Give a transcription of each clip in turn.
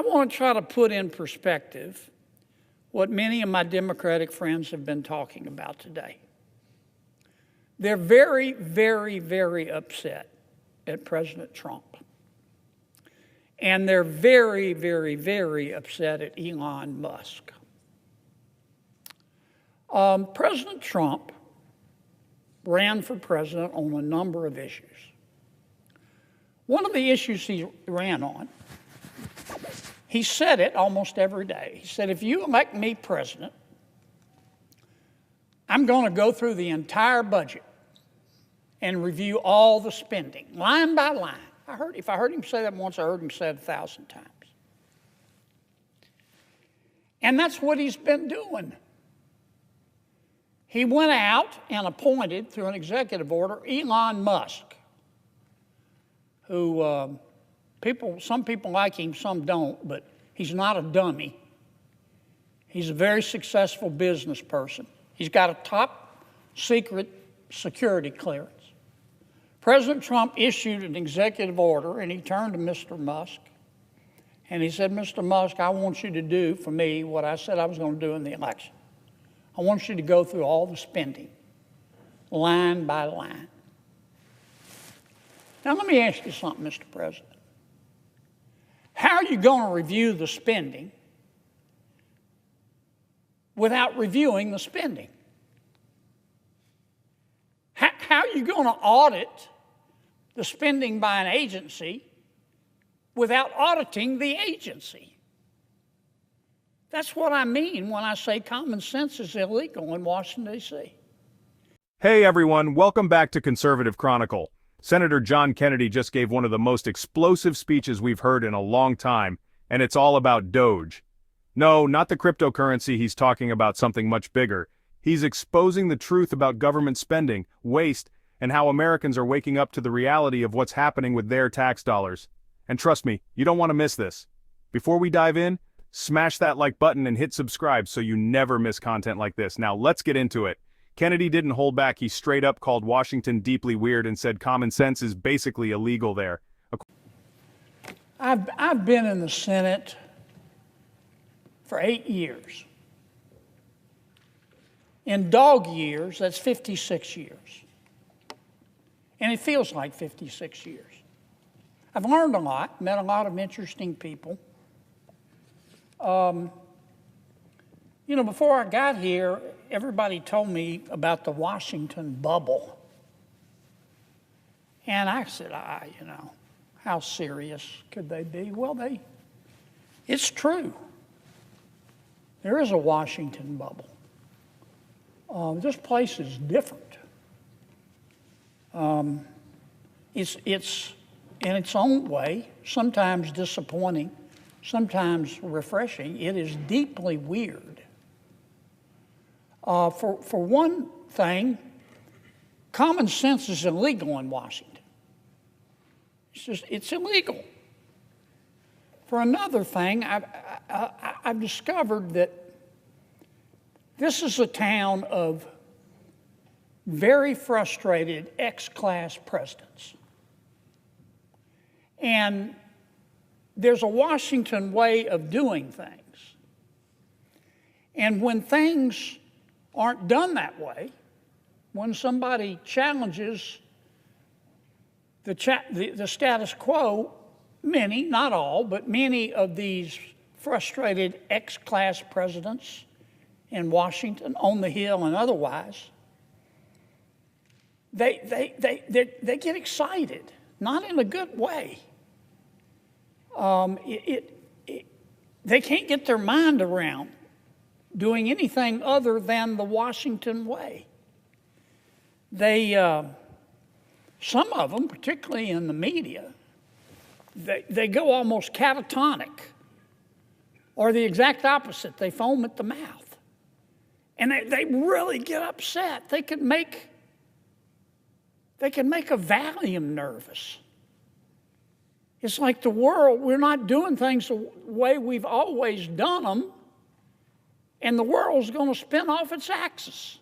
want to try to put in perspective what many of my Democratic friends have been talking about today. They're very, very, very upset at President Trump. And they're very, very, very upset at Elon Musk. President Trump ran for president on a number of issues. One of the issues he ran on, he said it almost every day. He said, if you elect me president, I'm going to go through the entire budget and review all the spending, line by line. If I heard him say that once, I heard him say it 1,000 times. And that's what he's been doing. He went out and appointed, through an executive order, Elon Musk, who some people like him, some don't, but he's not a dummy. He's a very successful business person. He's got a top secret security clearance. President Trump issued an executive order, and he turned to Mr. Musk, and he said, Mr. Musk, I want you to do for me what I said I was going to do in the election. I want you to go through all the spending, line by line. Now, let me ask you something, Mr. President. How are you going to review the spending without reviewing the spending? How are you going to audit the spending by an agency without auditing the agency? That's what I mean when I say common sense is illegal in Washington, D.C. Hey everyone, welcome back to Conservative Chronicle. Senator John Kennedy just gave one of the most explosive speeches we've heard in a long time, and it's all about DOGE. No, not the cryptocurrency, he's talking about something much bigger. He's exposing the truth about government spending, waste, and how Americans are waking up to the reality of what's happening with their tax dollars. And trust me, you don't want to miss this. Before we dive in, smash that like button and hit subscribe so you never miss content like this. Now let's get into it. Kennedy didn't hold back. He straight up called Washington deeply weird and said common sense is basically illegal there. I've been in the Senate for 8 years. In dog years, that's 56 years. And it feels like 56 years. I've learned a lot, met a lot of interesting people. Before I got here, everybody told me about the Washington bubble. And I said, how serious could they be? Well, it's true. There is a Washington bubble. This place is different. It's in its own way, sometimes disappointing, sometimes refreshing. It is deeply weird. For one thing, common sense is illegal in Washington. It's illegal. For another thing, I've discovered that this is a town of very frustrated ex-class presidents. And there's a Washington way of doing things. And when things aren't done that way, when somebody challenges the status quo, many, not all, but many of these frustrated ex-class presidents in Washington, on the Hill and otherwise, they get excited, not in a good way. They can't get their mind around doing anything other than the Washington way. Some of them, particularly in the media, they go almost catatonic, or the exact opposite. They foam at the mouth. And they really get upset. They can make a Valium nervous. It's like the world, we're not doing things the way we've always done them, and the world's going to spin off its axis.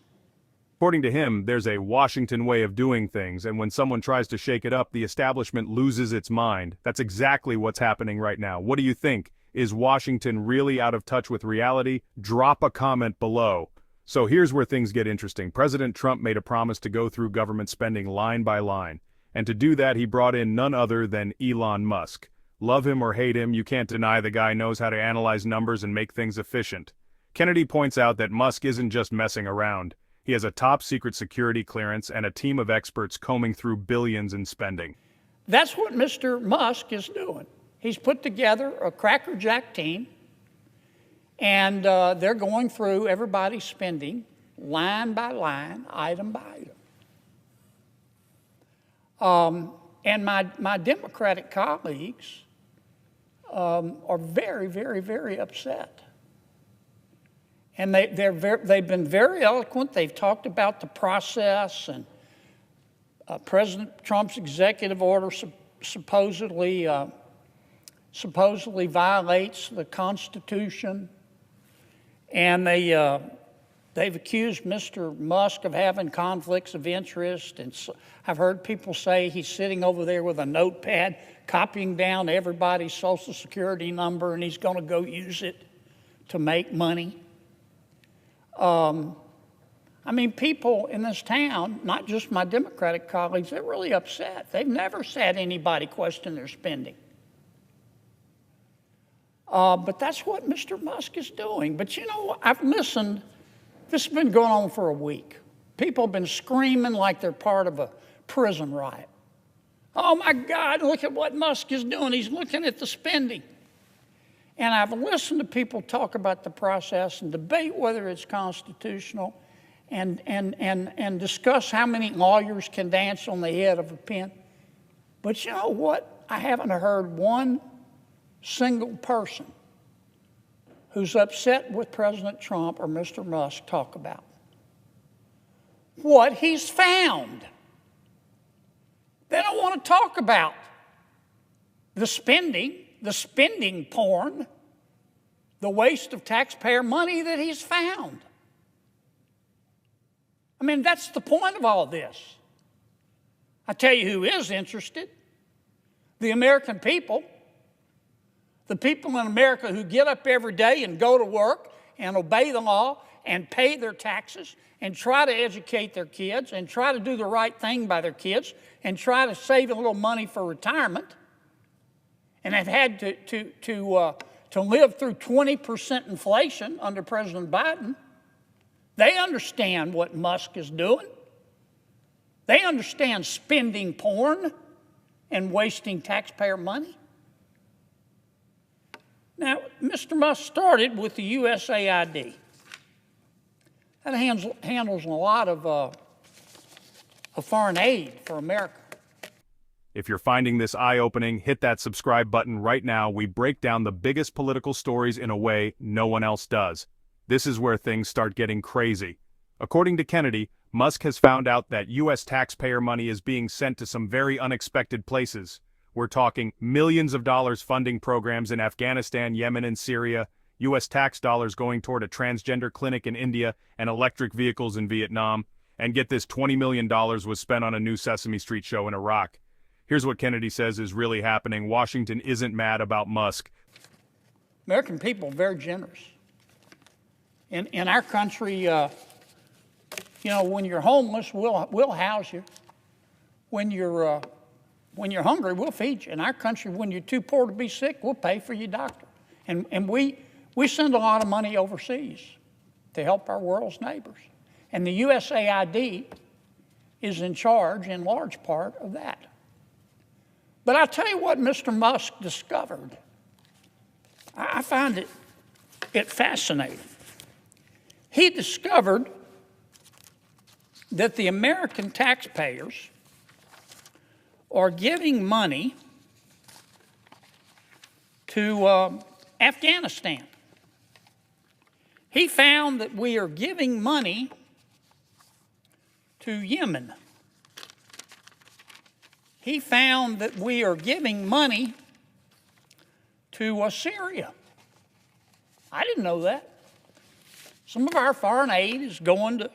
According to him, there's a Washington way of doing things, and when someone tries to shake it up, the establishment loses its mind. That's exactly what's happening right now. What do you think? Is Washington really out of touch with reality? Drop a comment below. So here's where things get interesting. President Trump made a promise to go through government spending line by line. And to do that, he brought in none other than Elon Musk. Love him or hate him, you can't deny the guy knows how to analyze numbers and make things efficient. Kennedy points out that Musk isn't just messing around. He has a top-secret security clearance and a team of experts combing through billions in spending. That's what Mr. Musk is doing. He's put together a crackerjack team, and they're going through everybody's spending line by line, item by item. And my Democratic colleagues are very, very, very upset. And they've been very eloquent. They've talked about the process, and President Trump's executive order supposedly violates the Constitution. And they've accused Mr. Musk of having conflicts of interest. And I've heard people say he's sitting over there with a notepad, copying down everybody's Social Security number, and he's going to go use it to make money. I mean, people in this town, not just my Democratic colleagues, they're really upset. They've never had anybody question their spending. But that's what Mr. Musk is doing. But you know, I've listened. This has been going on for a week. People have been screaming like they're part of a prison riot. Oh my God, look at what Musk is doing. He's looking at the spending. And I've listened to people talk about the process and debate whether it's constitutional and discuss how many lawyers can dance on the head of a pin. But you know what? I haven't heard one single person who's upset with President Trump or Mr. Musk talk about what he's found. They don't want to talk about the spending porn, the waste of taxpayer money that he's found. I mean, that's the point of all this. I tell you who is interested: the American people. The people in America who get up every day and go to work and obey the law and pay their taxes and try to educate their kids and try to do the right thing by their kids and try to save a little money for retirement, and have had to live through 20% inflation under President Biden. They understand what Musk is doing. They understand spending porn and wasting taxpayer money. Now, Mr. Musk started with the USAID. That handles a lot of foreign aid for America. If you're finding this eye-opening, hit that subscribe button right now. We break down the biggest political stories in a way no one else does. This is where things start getting crazy. According to Kennedy, Musk has found out that U.S. taxpayer money is being sent to some very unexpected places. We're talking millions of dollars funding programs in Afghanistan, Yemen, and Syria, U.S. tax dollars going toward a transgender clinic in India and electric vehicles in Vietnam. And get this, $20 million was spent on a new Sesame Street show in Iraq. Here's what Kennedy says is really happening. Washington isn't mad about Musk. American people are very generous. In our country, you know, when you're homeless, we'll house you. When you're hungry, we'll feed you. In our country, when you're too poor to be sick, we'll pay for your doctor. And we send a lot of money overseas to help our world's neighbors. And the USAID is in charge, in large part, of that. But I'll tell you what Mr. Musk discovered. I find it fascinating. He discovered that the American taxpayers are giving money to Afghanistan. He found that we are giving money to Yemen. He found that we are giving money to Syria. I didn't know that. Some of our foreign aid is going to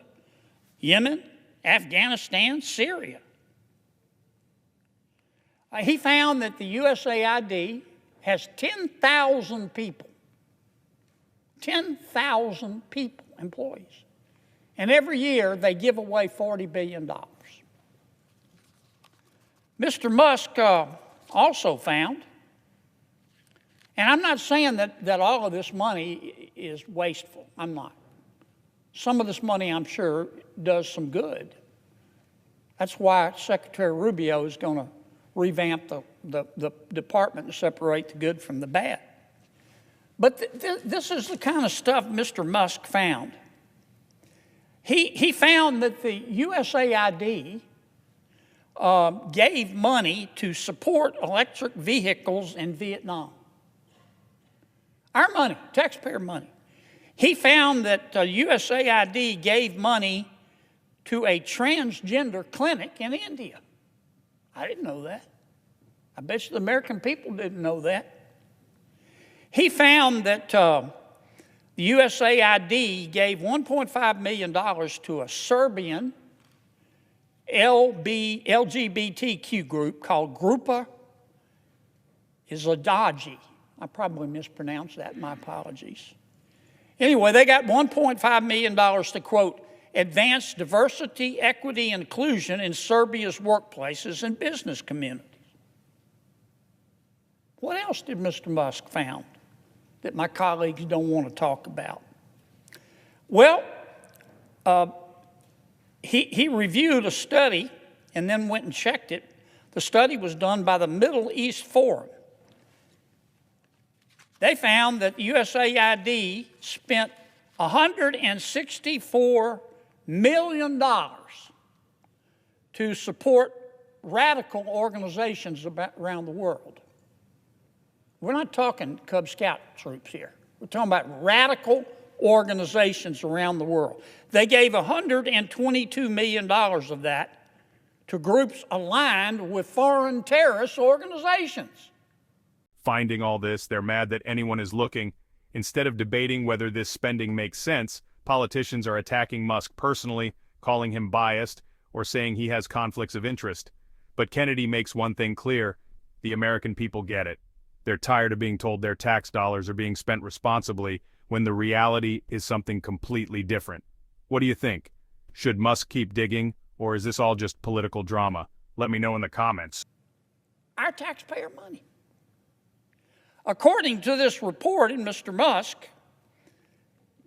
Yemen, Afghanistan, Syria. He found that the USAID has 10,000 people. 10,000 people, employees. And every year they give away $40 billion. Mr. Musk also found, and I'm not saying that all of this money is wasteful. I'm not. Some of this money, I'm sure, does some good. That's why Secretary Rubio is going to revamp the department to separate the good from the bad. But this is the kind of stuff Mr. Musk found. He found that the USAID gave money to support electric vehicles in Vietnam. Our money, taxpayer money. He found that USAID gave money to a transgender clinic in India. I didn't know that. I bet you the American people didn't know that. He found that the USAID gave $1.5 million to a Serbian LGBTQ group called Grupa Izladaji. I probably mispronounced that, my apologies. Anyway, they got $1.5 million to, quote, advance diversity, equity, and inclusion in Serbia's workplaces and business communities. What else did Mr. Musk found that my colleagues don't want to talk about? Well, he reviewed a study and then went and checked it. The study was done by the Middle East Forum. They found that USAID spent $164 million to support radical organizations around the world. We're not talking Cub Scout troops here. We're talking about radical organizations around the world. They gave $122 million of that to groups aligned with foreign terrorist organizations. Finding all this, they're mad that anyone is looking. Instead of debating whether this spending makes sense, politicians are attacking Musk personally, calling him biased, or saying he has conflicts of interest. But Kennedy makes one thing clear: the American people get it. They're tired of being told their tax dollars are being spent responsibly when the reality is something completely different. What do you think? Should Musk keep digging, or is this all just political drama? Let me know in the comments. Our taxpayer money. According to this report in Mr. Musk,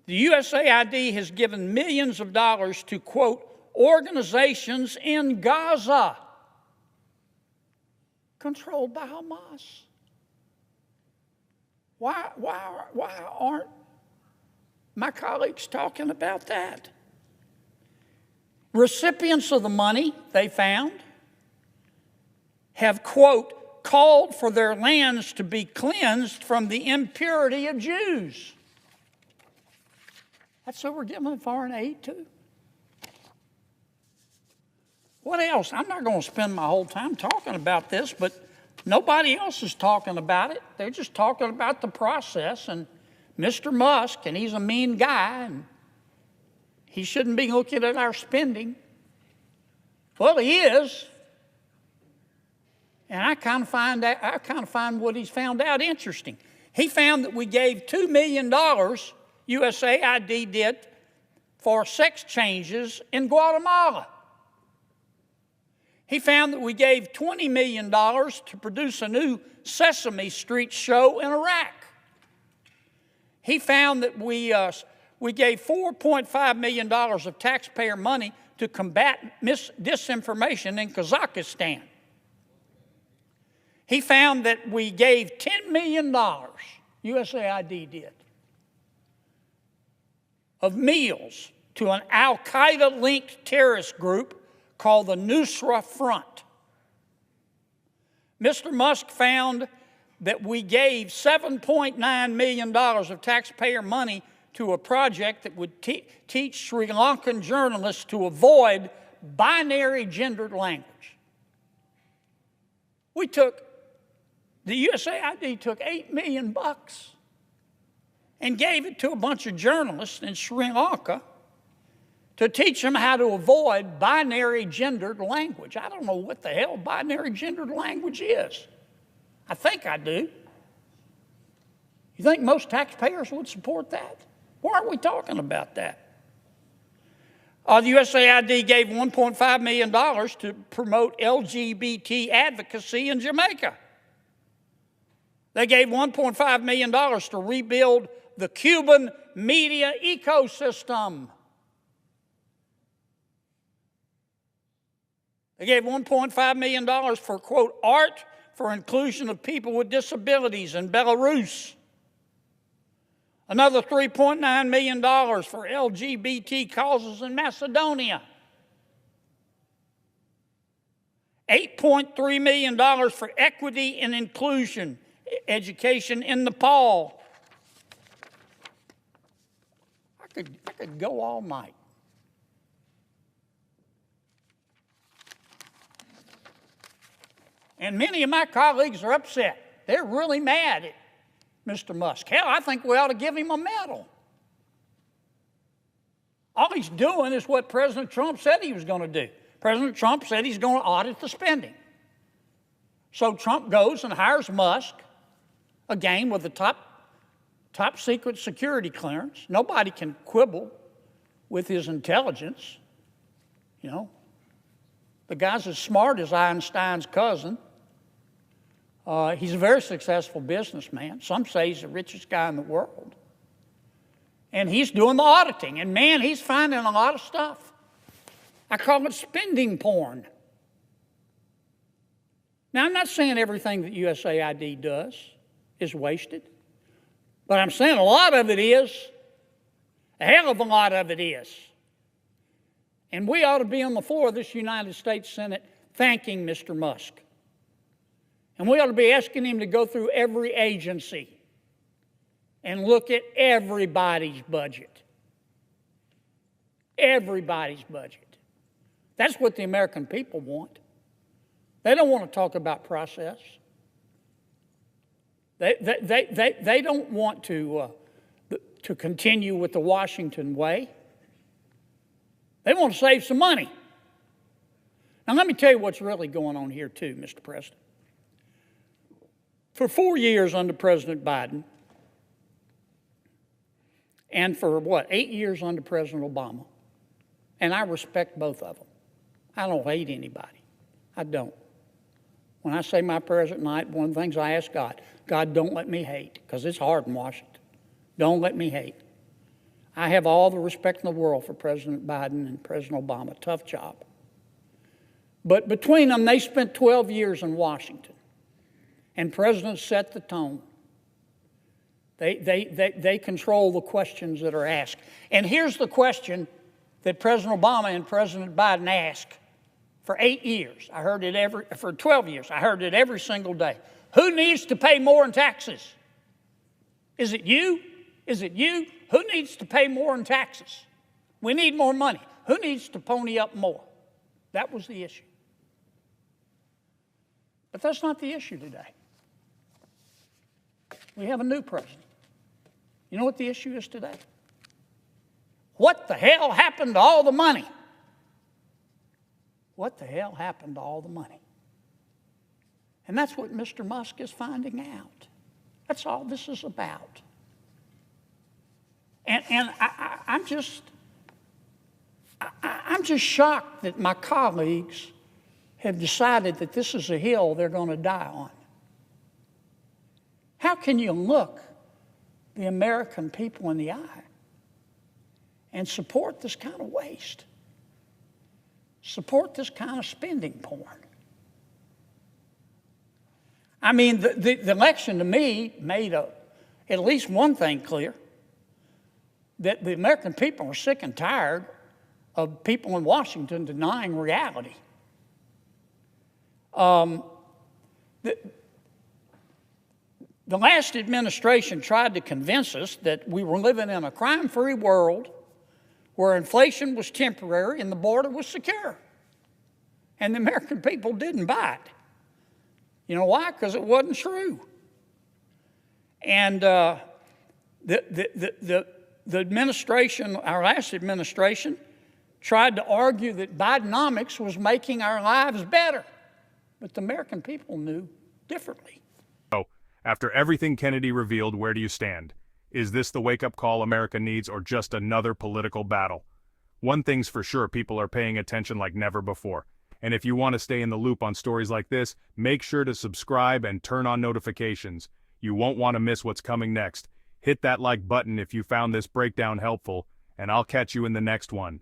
the USAID has given millions of dollars to, quote, organizations in Gaza controlled by Hamas. Why aren't my colleagues talking about that? Recipients of the money, they found, have, quote, called for their lands to be cleansed from the impurity of Jews. That's who we're giving foreign aid to. What else? I'm not going to spend my whole time talking about this, but nobody else is talking about it. They're just talking about the process, and Mr. Musk, and he's a mean guy, and he shouldn't be looking at our spending. Well, he is. And I kind of find what he's found out interesting. He found that we gave $2 million, USAID did, for sex changes in Guatemala. He found that we gave $20 million to produce a new Sesame Street show in Iraq. He found that we gave $4.5 million of taxpayer money to combat disinformation in Kazakhstan. He found that we gave $10 million, USAID did, of meals to an al-Qaeda-linked terrorist group called the Nusra Front. Mr. Musk found that we gave $7.9 million of taxpayer money to a project that would teach Sri Lankan journalists to avoid binary gendered language. The USAID took $8 million and gave it to a bunch of journalists in Sri Lanka to teach them how to avoid binary gendered language. I don't know what the hell binary gendered language is. I think I do. You think most taxpayers would support that? Why aren't we talking about that? The USAID gave $1.5 million to promote LGBT advocacy in Jamaica. They gave $1.5 million to rebuild the Cuban media ecosystem. They gave $1.5 million for, quote, art for inclusion of people with disabilities in Belarus. Another $3.9 million for LGBT causes in Macedonia. $8.3 million for equity and inclusion education in Nepal. I could go all night. And many of my colleagues are upset. They're really mad at Mr. Musk. Hell, I think we ought to give him a medal. All he's doing is what President Trump said he was going to do. President Trump said he's going to audit the spending. So Trump goes and hires Musk, again with the top secret security clearance. Nobody can quibble with his intelligence. You know, the guy's as smart as Einstein's cousin. He's a very successful businessman. Some say he's the richest guy in the world. And he's doing the auditing. And man, he's finding a lot of stuff. I call it spending porn. Now, I'm not saying everything that USAID does is wasted. But I'm saying a lot of it is. A hell of a lot of it is. And we ought to be on the floor of this United States Senate thanking Mr. Musk. And we ought to be asking him to go through every agency and look at everybody's budget. Everybody's budget. That's what the American people want. They don't want to talk about process. They don't want to continue with the Washington way. They want to save some money. Now, let me tell you what's really going on here, too, Mr. President. For 4 years under President Biden, and for, 8 years under President Obama, and I respect both of them. I don't hate anybody. I don't. When I say my prayers at night, one of the things I ask God, God, don't let me hate, because it's hard in Washington. Don't let me hate. I have all the respect in the world for President Biden and President Obama. Tough job. But between them, they spent 12 years in Washington. And presidents set the tone. They control the questions that are asked. And here's the question that President Obama and President Biden asked for 8 years. I heard it for 12 years. I heard it every single day. Who needs to pay more in taxes? Is it you? Is it you? Who needs to pay more in taxes? We need more money. Who needs to pony up more? That was the issue. But that's not the issue today. We have a new president. You know what the issue is today? What the hell happened to all the money? What the hell happened to all the money? And that's what Mr. Musk is finding out. That's all this is about. And I'm just shocked that my colleagues have decided that this is a hill they're going to die on. How can you look the American people in the eye and support this kind of waste? Support this kind of spending porn? I mean, the election to me made at least one thing clear, that the American people are sick and tired of people in Washington denying reality. The last administration tried to convince us that we were living in a crime-free world where inflation was temporary and the border was secure. And the American people didn't buy it. You know why? Because it wasn't true. And the administration, our last administration, tried to argue that Bidenomics was making our lives better. But the American people knew differently. After everything Kennedy revealed, where do you stand? Is this the wake-up call America needs or just another political battle? One thing's for sure, people are paying attention like never before. And if you want to stay in the loop on stories like this, make sure to subscribe and turn on notifications. You won't want to miss what's coming next. Hit that like button if you found this breakdown helpful, and I'll catch you in the next one.